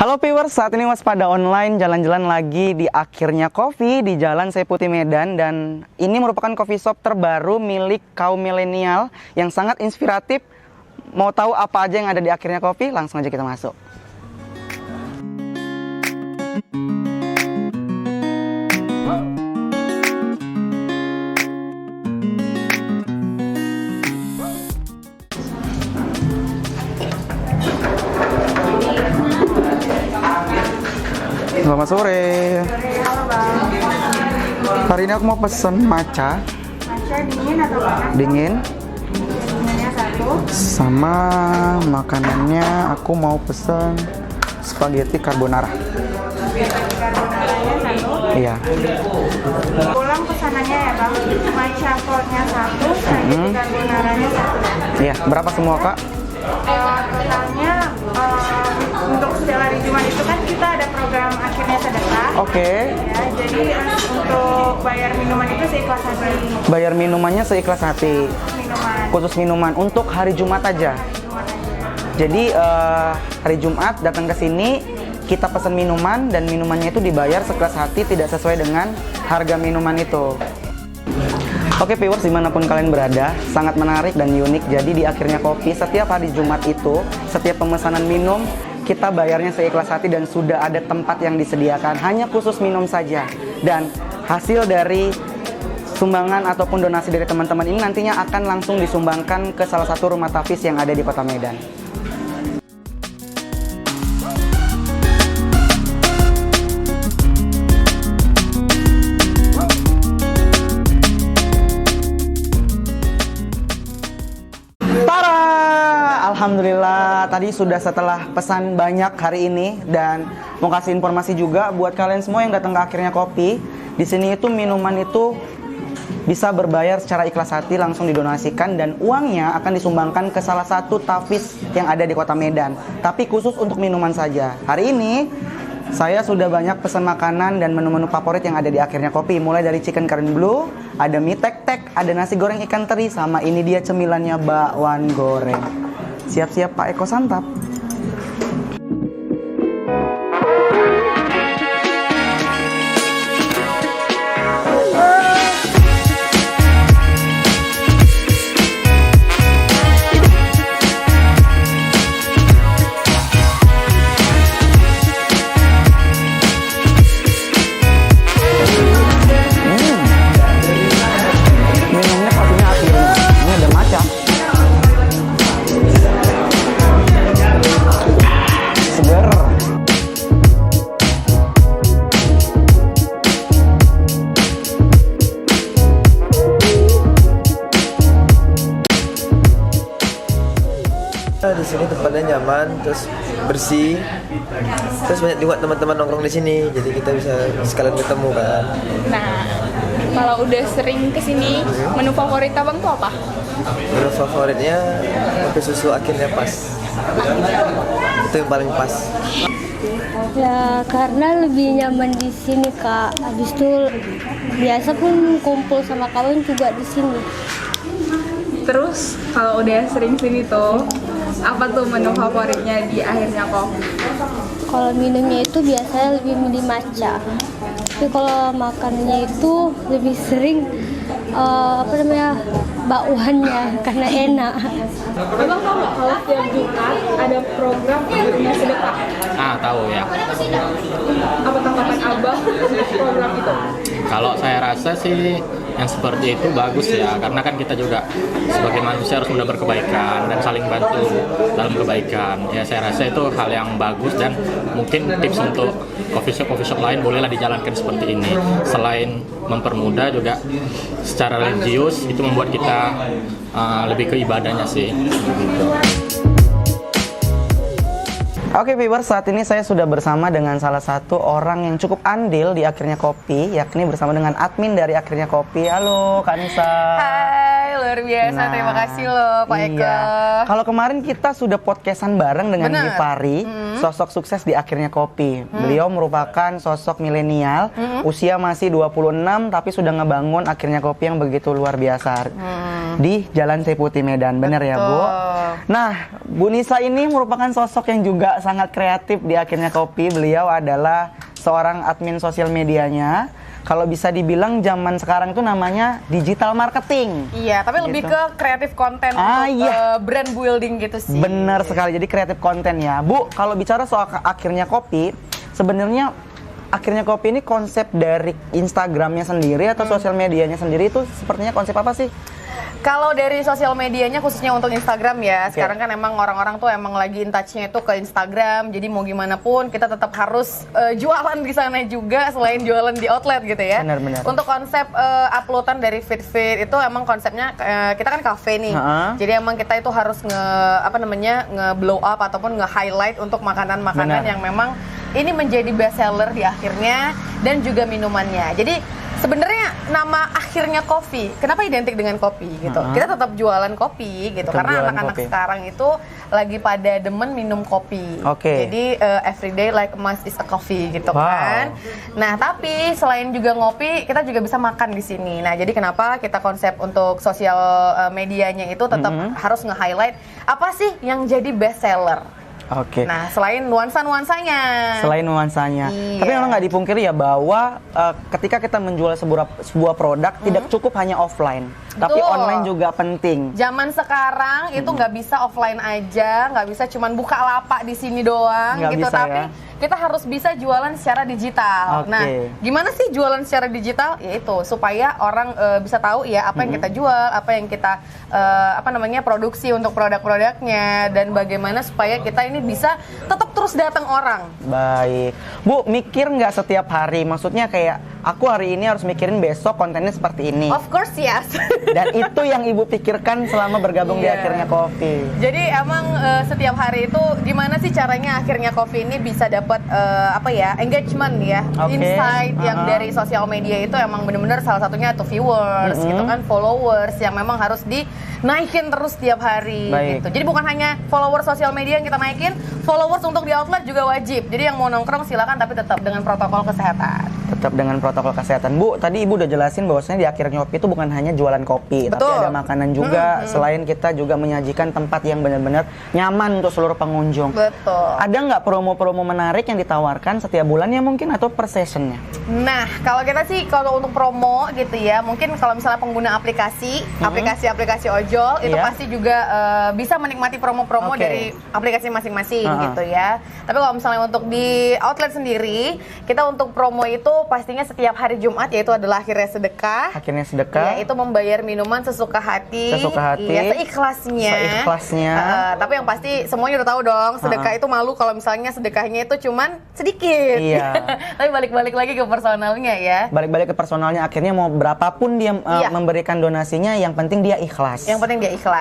Halo viewers, saat ini Waspada Online jalan-jalan lagi di Akhirnya Coffee di Jalan Seiputi Medan. Dan ini merupakan coffee shop terbaru milik kaum milenial yang sangat inspiratif. Mau tahu apa aja yang ada di Akhirnya Coffee? Langsung aja kita masuk. Selamat sore. Halo Bang. Hari ini aku mau pesen matcha. Matcha dingin atau panas? Dingin. Dinginnya satu. Sama makanannya aku mau pesen spaghetti carbonara. Carbonaranya satu. Iya. Ulang pesanannya ya Bang. Matcha coldnya satu, spaghetti carbonaranya satu. Iya, berapa semua Kak? Totalnya untuk setiap hari Jumat itu kan kita ada program akhirnya sedekah. Oke. Ya, jadi untuk bayar minuman itu seikhlas hati. Bayar minumannya seikhlas hati. Minuman. Khusus minuman untuk hari Jumat aja. Jumat aja. Jadi hari Jumat datang ke sini, kita pesan minuman dan minumannya itu dibayar seikhlas hati, tidak sesuai dengan harga minuman itu. Oke viewers, dimanapun kalian berada, sangat menarik dan unik. Jadi di Akhirnya Kopi setiap hari Jumat itu, setiap pemesanan minum kita bayarnya seikhlas hati dan sudah ada tempat yang disediakan hanya khusus minum saja. Dan hasil dari sumbangan ataupun donasi dari teman-teman ini nantinya akan langsung disumbangkan ke salah satu rumah tafis yang ada di Kota Medan. Alhamdulillah, tadi sudah setelah pesan banyak hari ini dan mau kasih informasi juga buat kalian semua yang datang ke Akhirnya Kopi. Di sini itu minuman itu bisa berbayar secara ikhlas hati, langsung didonasikan dan uangnya akan disumbangkan ke salah satu tafis yang ada di Kota Medan. Tapi khusus untuk minuman saja. Hari ini saya sudah banyak pesan makanan dan menu-menu favorit yang ada di Akhirnya Kopi. Mulai dari chicken curry blue, ada mie tek-tek, ada nasi goreng ikan teri, sama ini dia cemilannya bakwan goreng. Siap-siap Pak Eko santap. Minumnya pastinya Akhirnya. Ini ada matcha. Seger. Di sini tempatnya nyaman, terus bersih, terus banyak juga teman-teman nongkrong di sini, jadi kita bisa sekalian ketemu kan. Nah, kalau udah sering kesini, menu favorit abang tuh apa? Menu favoritnya kopi susu Akhirnya Pas, itu yang paling pas. Ya karena lebih nyaman di sini Kak. Habis itu biasa pun kumpul sama kawan juga di sini. Terus kalau udah sering sini tuh, apa tuh menu favoritnya di Akhirnya Kopi? Kalau minumnya itu biasanya lebih milih matcha. Tapi kalau makanannya itu lebih sering bakwannya karena enak. Abang tahu nggak kalau setiap Jumat ada program akhirnya sedekah? Ah, tahu ya. Apa tanggapan abang untuk program itu? Kalau saya rasa sih yang seperti itu bagus ya, karena kan kita juga sebagai manusia harus mudah berkebaikan dan saling bantu dalam kebaikan. Ya saya rasa itu hal yang bagus dan mungkin tips untuk coffee shop lain bolehlah dijalankan seperti ini. Selain mempermudah juga secara religius itu membuat kita lebih ke ibadahnya sih. Gitu. Oke viewers, saat ini saya sudah bersama dengan salah satu orang yang cukup andil di Akhirnya Kopi, yakni bersama dengan admin dari Akhirnya Kopi. Halo Kak Nisa. Hai, luar biasa. Terima kasih loh Pak Eko. Iya. Kalau kemarin kita sudah podcastan bareng dengan Bener. Gifari, sosok sukses di Akhirnya Kopi. Beliau merupakan sosok milenial, usia masih 26 tapi sudah ngebangun Akhirnya Kopi yang begitu luar biasa di Jalan Seiputi Medan. Bener ya Bu? Nah, Bu Nisa ini merupakan sosok yang juga sangat kreatif di Akhirnya Kopi. Beliau adalah seorang admin sosial medianya. Kalau bisa dibilang zaman sekarang itu namanya digital marketing. Iya, tapi lebih ke kreatif konten untuk brand building gitu sih. Bener sekali, jadi kreatif konten ya. Bu, kalau bicara soal Akhirnya Kopi, sebenarnya Akhirnya Kopi ini konsep dari Instagramnya sendiri atau sosial medianya sendiri itu sepertinya konsep apa sih? Kalau dari sosial medianya khususnya untuk Instagram ya, sekarang kan emang orang-orang tuh emang lagi in touch-nya itu ke Instagram. Jadi mau gimana pun kita tetap harus jualan di sana juga selain jualan di outlet gitu ya. Benar-benar. Untuk konsep uploadan dari feed itu emang konsepnya kita kan cafe nih. Jadi emang kita itu harus nge-blow up ataupun nge-highlight untuk makanan-makanan yang memang ini menjadi best seller di akhirnya dan juga minumannya. Jadi sebenarnya nama Akhirnya Kopi, kenapa identik dengan kopi gitu? Kita tetap jualan kopi gitu, karena anak-anak sekarang itu lagi pada demen minum kopi. Jadi everyday like mas is a coffee gitu kan. Nah tapi selain juga ngopi, kita juga bisa makan di sini. Nah jadi kenapa kita konsep untuk sosial medianya itu tetap harus nge-highlight apa sih yang jadi best seller. Nah, selain nuansa-nuansanya. Tapi memang nggak dipungkiri ya bahwa ketika kita menjual sebuah produk tidak cukup hanya offline, tapi online juga penting. Zaman sekarang itu nggak bisa offline aja, nggak bisa cuman buka lapak di sini doang gitu, tapi kita harus bisa jualan secara digital. Nah, gimana sih jualan secara digital? Yaitu supaya orang bisa tahu ya apa yang kita jual, apa yang kita produksi untuk produk-produknya, dan bagaimana supaya kita ini bisa tetap terus datang orang. Baik, Bu, mikir nggak setiap hari? Maksudnya kayak aku hari ini harus mikirin besok kontennya seperti ini. Of course yes. Dan itu yang Ibu pikirkan selama bergabung di Akhirnya Kopi. Jadi emang setiap hari itu gimana sih caranya Akhirnya Kopi ini bisa dapat engagement ya, insight yang dari sosial media itu emang benar-benar salah satunya itu viewers gitu kan, followers yang memang harus dinaikin terus setiap hari gitu. Jadi bukan hanya followers sosial media yang kita naikin, followers untuk di outlet juga wajib. Jadi yang mau nongkrong silakan, tapi tetap dengan protokol kesehatan. Bu, tadi Ibu udah jelasin bahwasanya di Akhirnya Kopi itu bukan hanya jualan kopi, tapi ada makanan juga. Selain kita juga menyajikan tempat yang benar-benar nyaman untuk seluruh pengunjung. Betul. Ada nggak promo-promo menarik yang ditawarkan setiap bulannya mungkin atau per sessionnya? Nah, kalau kita sih kalau untuk promo gitu ya, mungkin kalau misalnya pengguna aplikasi ojol itu pasti juga bisa menikmati promo-promo dari aplikasi masing-masing gitu ya. Tapi kalau misalnya untuk di outlet sendiri, kita untuk promo itu pastinya setiap hari Jumat, yaitu adalah Akhirnya Sedekah. Yaitu membayar minuman sesuka hati. Ya, seikhlasnya. Tapi yang pasti semuanya udah tahu dong, sedekah itu malu kalau misalnya sedekahnya itu cuman sedikit. Tapi balik-balik lagi ke personalnya ya. Akhirnya mau berapapun dia memberikan donasinya, yang penting dia ikhlas.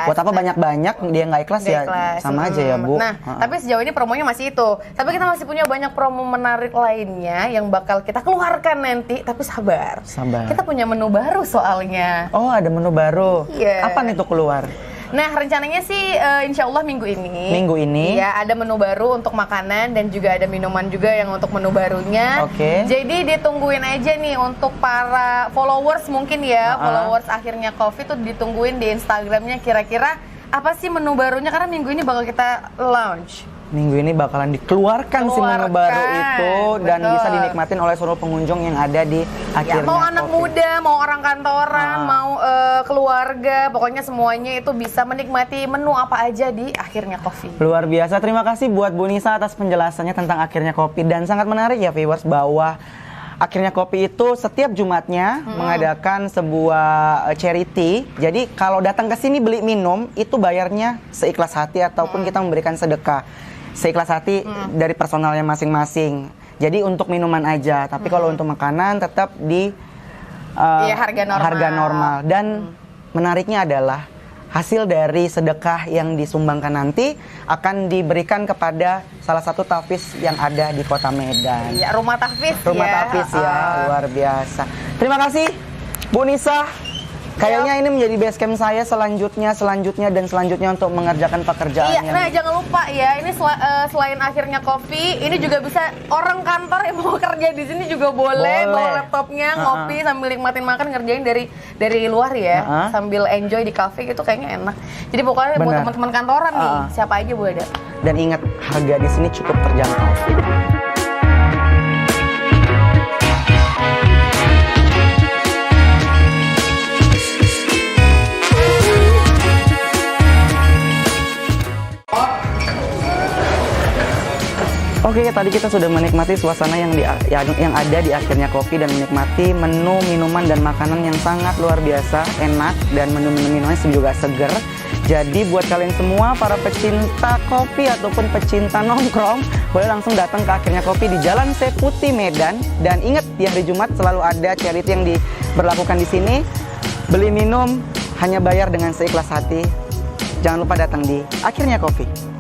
Buat apa banyak-banyak dia nggak ikhlas ya sama aja ya, Bu. Nah, tapi sejauh ini promonya masih itu. Tapi kita masih punya banyak promo menarik lainnya yang bakal kita keluarkan nanti. Tapi sabar. Kita punya menu baru soalnya. Oh, ada menu baru. Apa nih tuh keluar? Nah, rencananya sih insya Allah minggu ini. Ya, ada menu baru untuk makanan dan juga ada minuman juga yang untuk menu barunya. Jadi ditungguin aja nih untuk para followers mungkin ya, followers Akhirnya Kopi tuh ditungguin di Instagramnya kira-kira apa sih menu barunya, karena minggu ini bakal kita launch. Minggu ini bakalan dikeluarkan si menu baru itu dan bisa dinikmatin oleh seluruh pengunjung yang ada di Akhirnya Mau anak Kopi. muda, mau orang kantoran, mau keluarga, pokoknya semuanya itu bisa menikmati menu apa aja di Akhirnya Kopi. Luar biasa, terima kasih buat Bu Nisa atas penjelasannya tentang Akhirnya Kopi, dan sangat menarik ya viewers bahwa Akhirnya Kopi itu setiap Jumatnya mengadakan sebuah charity. Jadi kalau datang ke sini beli minum itu bayarnya seikhlas hati ataupun kita memberikan sedekah seikhlas hati dari personalnya masing-masing. Jadi untuk minuman aja, tapi kalau untuk makanan tetap di harga normal. Dan menariknya adalah hasil dari sedekah yang disumbangkan nanti akan diberikan kepada salah satu tahfiz yang ada di Kota Medan. Ya, rumah tahfiz ya. Luar biasa. Terima kasih Bu Nisa Kayaknya ini menjadi base camp saya selanjutnya untuk mengerjakan pekerjaan Iya, yang nah jangan lupa ya, ini selain akhirnya kopi, ini juga bisa orang kantor yang mau kerja di sini juga boleh bawa laptopnya, ngopi sambil nikmatin makan, ngerjain dari luar ya, sambil enjoy di cafe gitu kayaknya enak. Jadi pokoknya buat teman-teman kantoran nih, siapa aja boleh ada. Dan ingat, harga di sini cukup terjangkau. Oke, tadi kita sudah menikmati suasana yang ada di Akhirnya Kopi dan menikmati menu minuman dan makanan yang sangat luar biasa, enak, dan menu-menu minumannya juga seger. Jadi buat kalian semua para pecinta kopi ataupun pecinta nongkrong, boleh langsung datang ke Akhirnya Kopi di Jalan Seputi Medan. Dan ingat, di hari Jumat selalu ada charity yang diberlakukan di sini. Beli minum hanya bayar dengan seikhlas hati. Jangan lupa datang di Akhirnya Kopi.